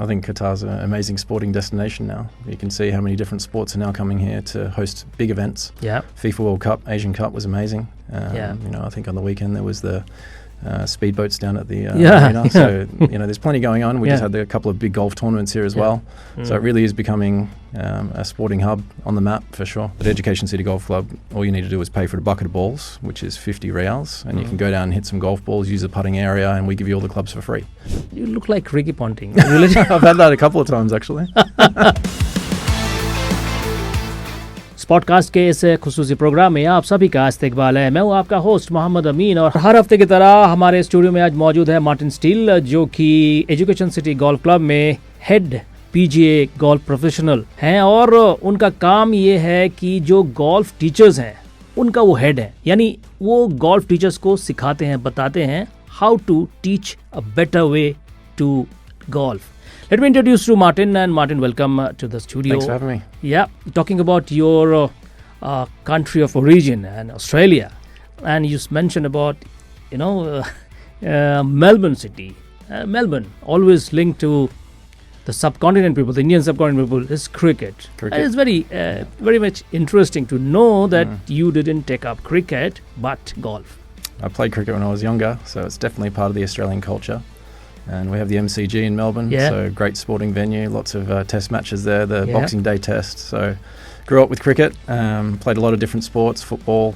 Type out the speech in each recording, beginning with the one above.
I think Qatar's an amazing sporting destination now. You can see how many different sports are now coming here to host big events. Yeah. FIFA World Cup, Asian Cup was amazing. I think on the weekend there was the speedboats down at the arena. So, there's plenty going on. We just had a couple of big golf tournaments here as well. So it really is becoming a sporting hub on the map for sure. At Education City Golf Club, all you need to do is pay for a bucket of balls, which is 50 riyals, and you can go down and hit some golf balls, use the putting area, and we give you all the clubs for free. You look like Ricky Ponting. I've had that a couple of times actually. स्पॉडकास्ट के इस खصوصی programme में आप सभी का इस्तकबाल है। मैं हूं आपका होस्ट मोहम्मद अमीन और हर हफ्ते की तरह हमारे स्टूडियो में आज मौजूद है मार्टन स्टील, जो कि एजुकेशन सिटी गोल्फ क्लब में हेड PGA गोल्फ प्रोफेशनल हैं और उनका काम ये है कि जो गोल्फ टीचर्स हैं उनका वो हेड है, यानी वो गोल्फ टीचर्स को सिखाते हैं, बताते हैं how to teach a better way to golf. Let me introduce you to Martin, and Martin, welcome to the studio. Thanks for having me. Yeah, talking about your country of origin and Australia, and you mentioned about Melbourne city. Melbourne, always linked to the subcontinent people, the Indian subcontinent people, is cricket. And it's very much interesting to know that you didn't take up cricket but golf. I played cricket when I was younger, so it's definitely part of the Australian culture. And we have the MCG in Melbourne, so great sporting venue, lots of test matches there, the Boxing Day test. So grew up with cricket, played a lot of different sports, football,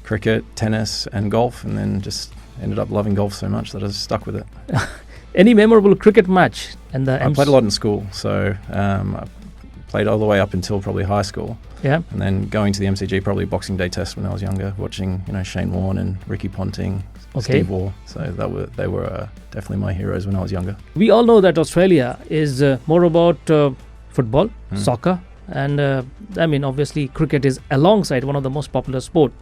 cricket, tennis and golf, and then just ended up loving golf so much that I was stuck with it. Any memorable cricket match? I played a lot in school, so I played all the way up until probably high school. Yeah. And then going to the MCG, probably Boxing Day test when I was younger, watching Shane Warne and Ricky Ponting, Steve Waugh. So they were definitely my heroes when I was younger. We all know that Australia is more about football, soccer, and obviously cricket is alongside one of the most popular sport.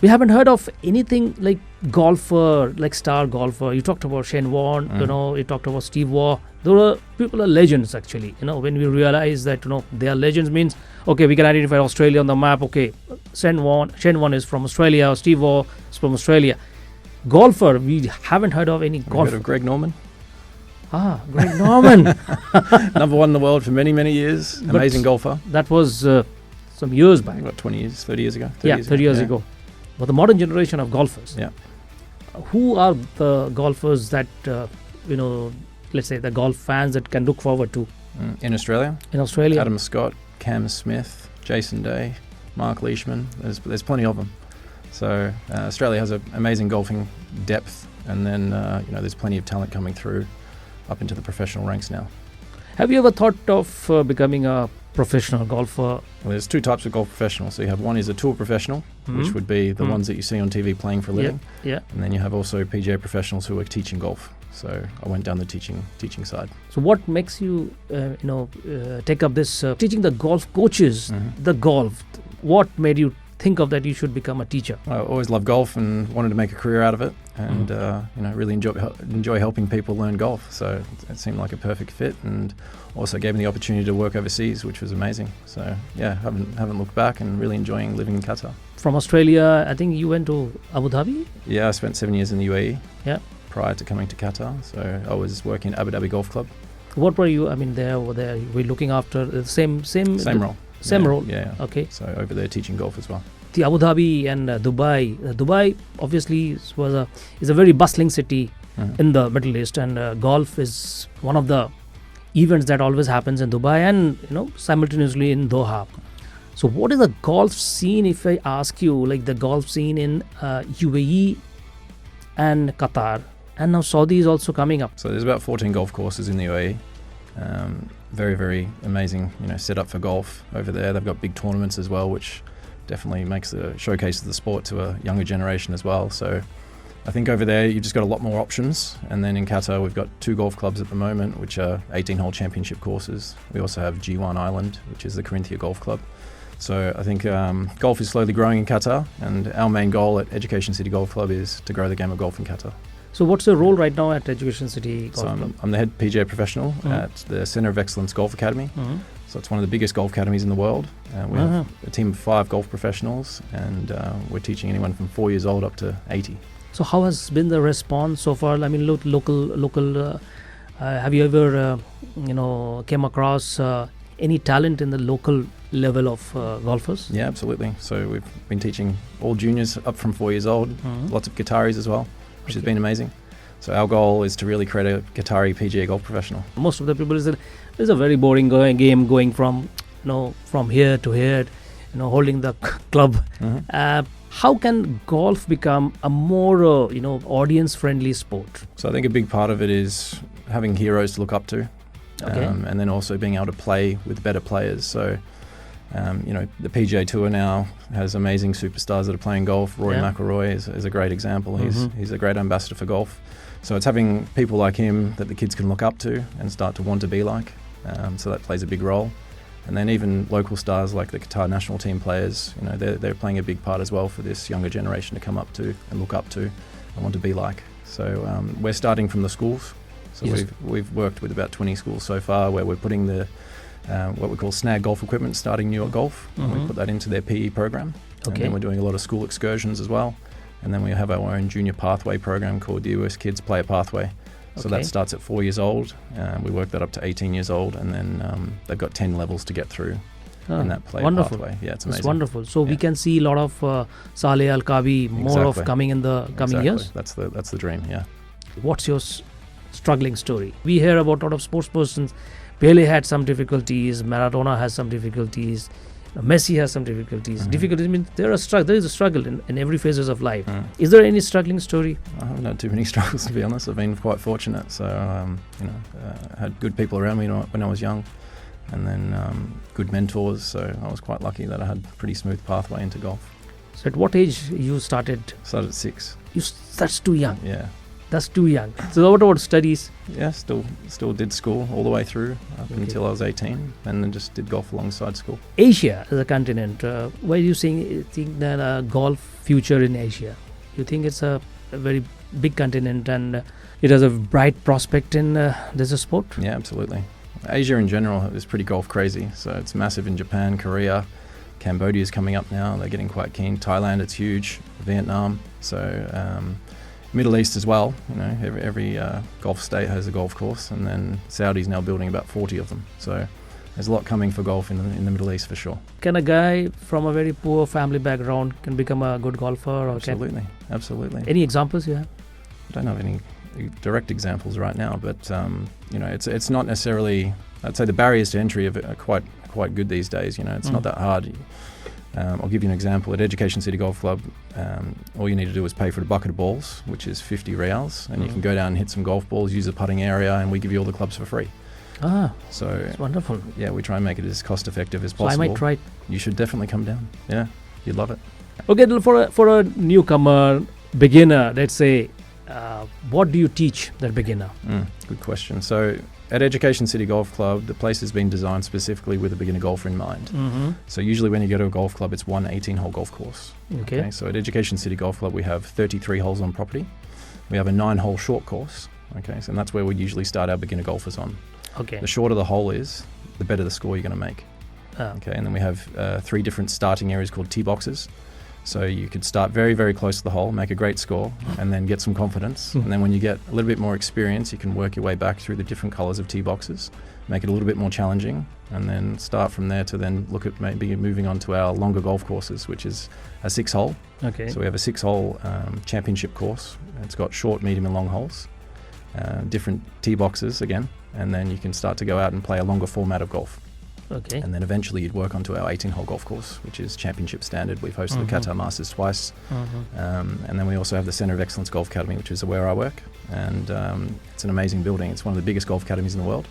We haven't heard of anything like golfer, like star golfer. You talked about Shane Warne, you talked about Steve Waugh. Those people are legends actually. When we realize that they are legends, means okay, we can identify Australia on the map. Okay, Shane Warne is from Australia, or Steve Waugh is from Australia. Golfer, we haven't heard of any golfer. Heard of Greg Norman? Greg Norman. Number one in the world for many, many years. Amazing golfer. That was some years back. About 20 years, 30 years ago. 30 years ago. But the modern generation of golfers. Yeah. Who are the golfers that, let's say the golf fans that can look forward to? In Australia? In Australia. Adam Scott, Cam Smith, Jason Day, Mark Leishman. There's plenty of them. So Australia has an amazing golfing depth, and then there's plenty of talent coming through up into the professional ranks now. Have you ever thought of becoming a professional golfer? Well, there's two types of golf professionals. So you have one is a tour professional, which would be the ones that you see on TV playing for a living. Yeah. And then you have also PGA professionals who are teaching golf. So I went down the teaching side. So what makes you take up this teaching the golf coaches, the golf? What made you think of that you should become a teacher? I always loved golf and wanted to make a career out of it, and really enjoy helping people learn golf. So it seemed like a perfect fit, and also gave me the opportunity to work overseas, which was amazing. So yeah, haven't looked back, and really enjoying living in Qatar. From Australia, I think you went to Abu Dhabi? Yeah, I spent 7 years in the UAE. Yeah. Prior to coming to Qatar, so I was working at Abu Dhabi Golf Club. What were you? Over there, were you looking after the same role? Same role. Yeah. Okay. So over there teaching golf as well. The Abu Dhabi and Dubai. Dubai obviously is a very bustling city in the Middle East, and golf is one of the events that always happens in Dubai and simultaneously in Doha. So what is the golf scene, if I ask you, like the golf scene in UAE and Qatar, and now Saudi is also coming up? So there's about 14 golf courses in the UAE. Very, very amazing, set up for golf over there. They've got big tournaments as well, which definitely showcases the sport to a younger generation as well. So I think over there you've just got a lot more options. And then in Qatar we've got 2 golf clubs at the moment, which are 18-hole championship courses. We also have G1 Island, which is the Corinthia Golf Club. So I think golf is slowly growing in Qatar, and our main goal at Education City Golf Club is to grow the game of golf in Qatar. So what's your role right now at Education City Golf Club? I'm the head PGA professional at the Centre of Excellence Golf Academy. So it's one of the biggest golf academies in the world. We have a team of 5 golf professionals, and we're teaching anyone from 4 years old up to 80. So how has been the response so far? I mean, local Have you ever, came across any talent in the local level of golfers? Yeah, absolutely. So we've been teaching all juniors up from 4 years old, lots of Qataris as well, which has been amazing. So our goal is to really create a Qatari PGA Golf Professional. Most of the people is that it's a very boring game going from here to here, holding the club. How can golf become a more audience-friendly sport? So I think a big part of it is having heroes to look up to, and then also being able to play with better players. So the PGA Tour now has amazing superstars that are playing golf. Rory McIlroy is a great example. He's a great ambassador for golf. So it's having people like him that the kids can look up to and start to want to be like. So that plays a big role. And then even local stars like the Qatar national team players, they're playing a big part as well for this younger generation to come up to and look up to and want to be like. So we're starting from the schools. So we've worked with about 20 schools so far, where we're putting the what we call snag golf equipment, starting new at golf, and we put that into their PE program. And then we're doing a lot of school excursions as well. And then we have our own junior pathway program called the US Kids Player Pathway. So that starts at 4 years old. We work that up to 18 years old, and then they've got 10 levels to get through in that player pathway. Yeah, it's amazing. It's wonderful. So we can see a lot of Saleh Al-Kabi, more of coming in the coming years. That's the dream. Yeah. What's your struggling story? We hear about a lot of sports persons. Pele had some difficulties. Maradona has some difficulties. Messi has some difficulties. Difficulties means there is a struggle in every phases of life. Is there any struggling story? I haven't had too many struggles, to be honest. I've been quite fortunate. So had good people around me when I was young, and then good mentors. So I was quite lucky that I had a pretty smooth pathway into golf. So at what age you started? Started at 6. That's too young. Yeah. That's too young. So what about studies? Yeah, still did school all the way through up until I was 18, and then just did golf alongside school. Asia as a continent, why do you think that golf future in Asia? You think it's a very big continent and it has a bright prospect in this sport? Yeah, absolutely. Asia in general is pretty golf crazy. So it's massive in Japan, Korea, Cambodia is coming up now. They're getting quite keen. Thailand, it's huge. Vietnam. So Middle East as well. Every Gulf state has a golf course, and then Saudi's now building about 40 of them. So there's a lot coming for golf in the Middle East for sure. Can a guy from a very poor family background can become a good golfer? Or Absolutely. Any examples you have? I don't have any direct examples right now, but it's not necessarily. I'd say the barriers to entry are quite good these days. It's not that hard. I'll give you an example. At Education City Golf Club, all you need to do is pay for a bucket of balls, which is 50 reals, and you can go down and hit some golf balls, use the putting area, and we give you all the clubs for free. So it's wonderful. Yeah, we try and make it as cost effective as possible. So I might try it. You should definitely come down. Yeah, you'd love it. Okay, for a newcomer, beginner, let's say, what do you teach that beginner? Good question. So at Education City Golf Club, the place has been designed specifically with a beginner golfer in mind. So usually when you go to a golf club, it's one 18-hole golf course. Okay. So at Education City Golf Club, we have 33 holes on property. We have a 9-hole short course. Okay, so that's where we usually start our beginner golfers on. Okay. The shorter the hole is, the better the score you're going to make. Okay, and then we have 3 different starting areas called tee boxes. So you could start very, very close to the hole, make a great score, and then get some confidence. And then when you get a little bit more experience, you can work your way back through the different colours of tee boxes, make it a little bit more challenging, and then start from there to then look at maybe moving on to our longer golf courses, which is a 6-hole. Okay. So we have a 6-hole championship course. It's got short, medium and long holes, different tee boxes again, and then you can start to go out and play a longer format of golf. Okay. And then eventually you'd work onto our 18-hole golf course, which is championship standard. We've hosted the Qatar Masters twice. And then we also have the Centre of Excellence Golf Academy, which is where I work. And it's an amazing building. It's one of the biggest golf academies in the world.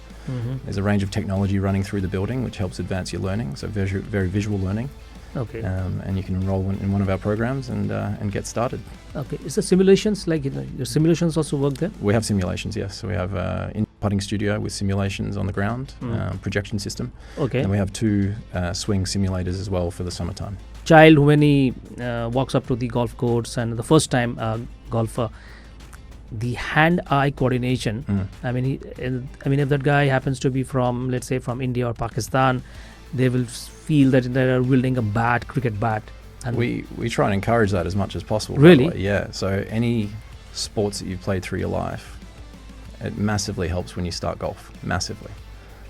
There's a range of technology running through the building, which helps advance your learning. So very visual learning. Okay. And you can enroll in one of our programs and get started. Okay. Is the simulations, your simulations also work there? We have simulations, yes. So we have in putting studio with simulations on the ground, projection system. Okay. And we have 2 swing simulators as well for the summertime. Child, when he walks up to the golf course and the first time golfer, the hand-eye coordination. I mean, if that guy happens to be from, let's say, from India or Pakistan, they will feel that they are wielding a bat, cricket bat. And we try and encourage that as much as possible. Really? Yeah. So any sports that you've played through your life, it massively helps when you start golf, massively.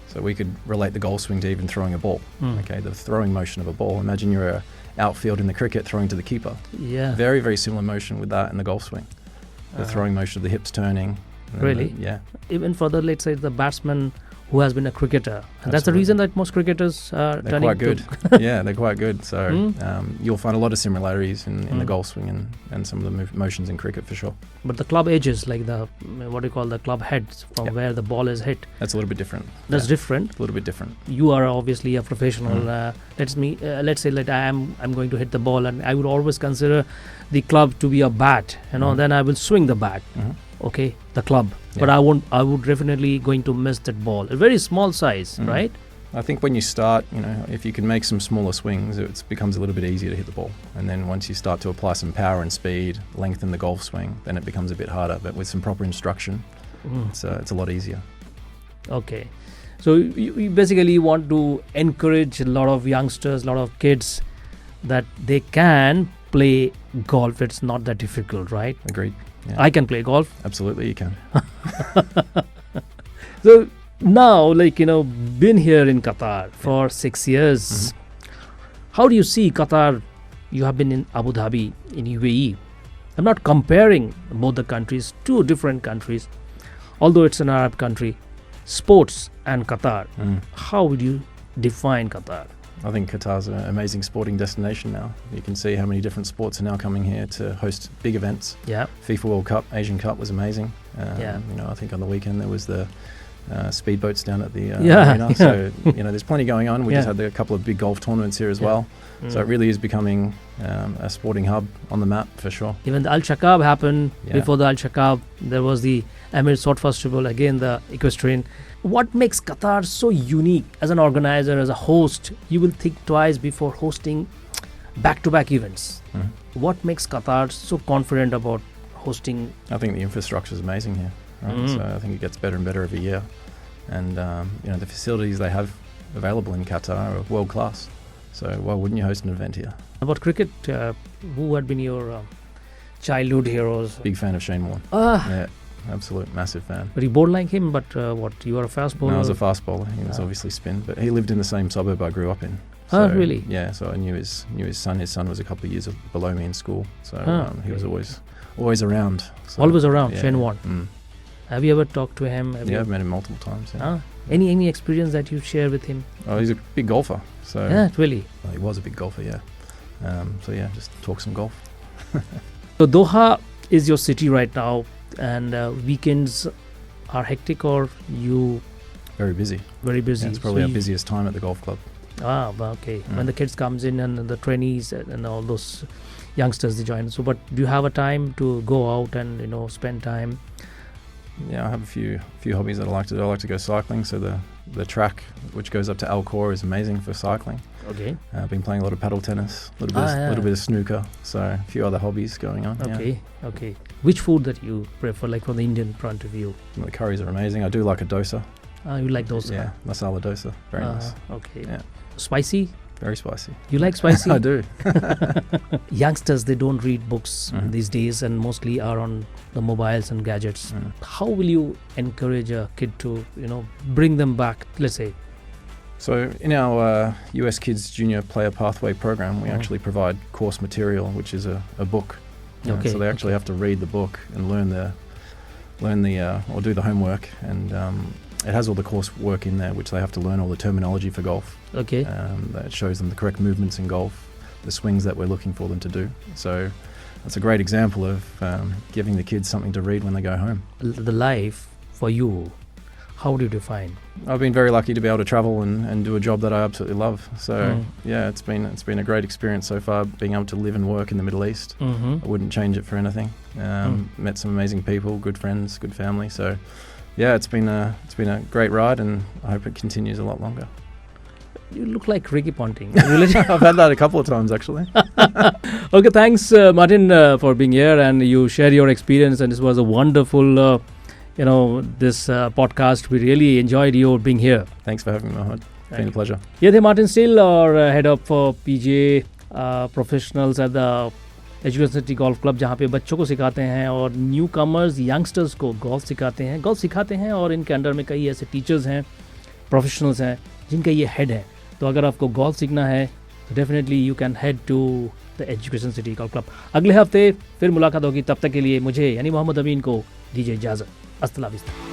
So we could relate the golf swing to even throwing a ball. Okay, the throwing motion of a ball. Imagine you're a outfield in the cricket throwing to the keeper. Yeah. Very, very similar motion with that in the golf swing. The throwing motion of the hips turning. Really? Yeah. Even further, let's say the batsman who has been a cricketer. And that's the reason that most cricketers are they're quite good. Yeah, they're quite good. So you'll find a lot of similarities in the golf swing and some of the motions in cricket for sure. But the club edges, like the what do you call the club heads from where the ball is hit. That's a little bit different. That's different. A little bit different. You are obviously a professional. Let's say that I'm going to hit the ball, and I would always consider the club to be a bat. Then I will swing the bat. Okay, the club. But I would definitely going to miss that ball. A very small size, right? I think when you start, if you can make some smaller swings, it becomes a little bit easier to hit the ball. And then once you start to apply some power and speed, lengthen the golf swing, then it becomes a bit harder. But with some proper instruction, it's a lot easier. Okay. So you basically want to encourage a lot of youngsters, a lot of kids that they can play golf. It's not that difficult, right? Agreed. Yeah. I can play golf. Absolutely, you can. So now, been here in Qatar for 6 years. How do you see Qatar? You have been in Abu Dhabi, in UAE. I'm not comparing both the countries, two different countries, although it's an Arab country. Sports and Qatar. How would you define Qatar? I think Qatar's an amazing sporting destination now. You can see how many different sports are now coming here to host big events. Yeah. FIFA World Cup, Asian Cup was amazing. I think on the weekend there was the speedboats down at the arena. So, there's plenty going on. We just had a couple of big golf tournaments here as well. So it really is becoming a sporting hub on the map for sure. Even the Al Shakab happened. Before the Al Shakab, there was the Emir Sword Festival, again the equestrian. What makes Qatar so unique as an organizer, as a host? You will think twice before hosting back-to-back events. What makes Qatar so confident about hosting? I think the infrastructure is amazing here. Right? So I think it gets better and better every year. And, the facilities they have available in Qatar are world class. So why wouldn't you host an event here? About cricket, who had been your childhood heroes? Big fan of Shane Warne. Yeah. Absolute massive fan. But you bowled like him, but you are a fast bowler? No, I was a fast bowler. He was obviously spin, but he lived in the same suburb I grew up in. So, really? Yeah, so I knew his son. His son was a couple of years below me in school, so he was always around. So, always around, Shane Warne. Have you ever talked to him? I've met him multiple times. Yeah. Any experience that you share with him? Oh, he's a big golfer. So really? Well, he was a big golfer, yeah. Just talk some golf. So Doha is your city right now. And weekends are hectic, or you? Very busy. Very busy. Yeah, it's probably our busiest time at the golf club. Okay. When the kids comes in and the trainees and all those youngsters they join. So, but do you have a time to go out and spend time? Yeah, I have a few hobbies that I like to do. I like to go cycling. So the track which goes up to Al Khor is amazing for cycling. Okay. I've been playing a lot of paddle tennis, a little bit of snooker. So a few other hobbies going on. Okay. Which food that you prefer, like from the Indian point of view? The curries are amazing. I do like a dosa. You like dosa? Yeah, masala dosa. Very nice. Okay. Yeah. Spicy? Very spicy. You like spicy? I do. Youngsters, they don't read books these days and mostly are on the mobiles and gadgets. How will you encourage a kid to, bring them back, let's say? So in our US Kids Junior Player Pathway program, we actually provide course material, which is a book. So they actually have to read the book and learn the or do the homework, and it has all the coursework in there, which they have to learn all the terminology for golf. Okay. That shows them the correct movements in golf, the swings that we're looking for them to do. So that's a great example of giving the kids something to read when they go home. The life for you, how do you define? I've been very lucky to be able to travel and do a job that I absolutely love. So it's been a great experience so far, being able to live and work in the Middle East. I wouldn't change it for anything. Met some amazing people, good friends, good family. So it's been a great ride, and I hope it continues a lot longer. You look like Ricky Ponting. I've had that a couple of times actually. Okay, thanks Martin for being here, and you share your experience, and this was a wonderful this podcast. We really enjoyed you being here. Thanks for having me, Mohammed. It's been a pleasure. ये थे Martin steel और head of PGA Professionals at the education City Golf club, जहाँ पे बच्चों को सिखाते हैं और न्यू कमर्स यंगस्टर्स को गोल्फ सिखाते हैं और इनके अंडर में कई ऐसे टीचर्स हैं, प्रोफेशनल्स हैं जिनका ये हेड है. तो अगर आपको गोल्फ सीखना है definitely you can head to the Education City Golf Club. अगले हफ्ते फिर मुलाकात होगी, तब तक के लिए मुझे यानी मोहम्मद अमीन को दीजिए इजाज़त. अस्सलाम वालेकुम.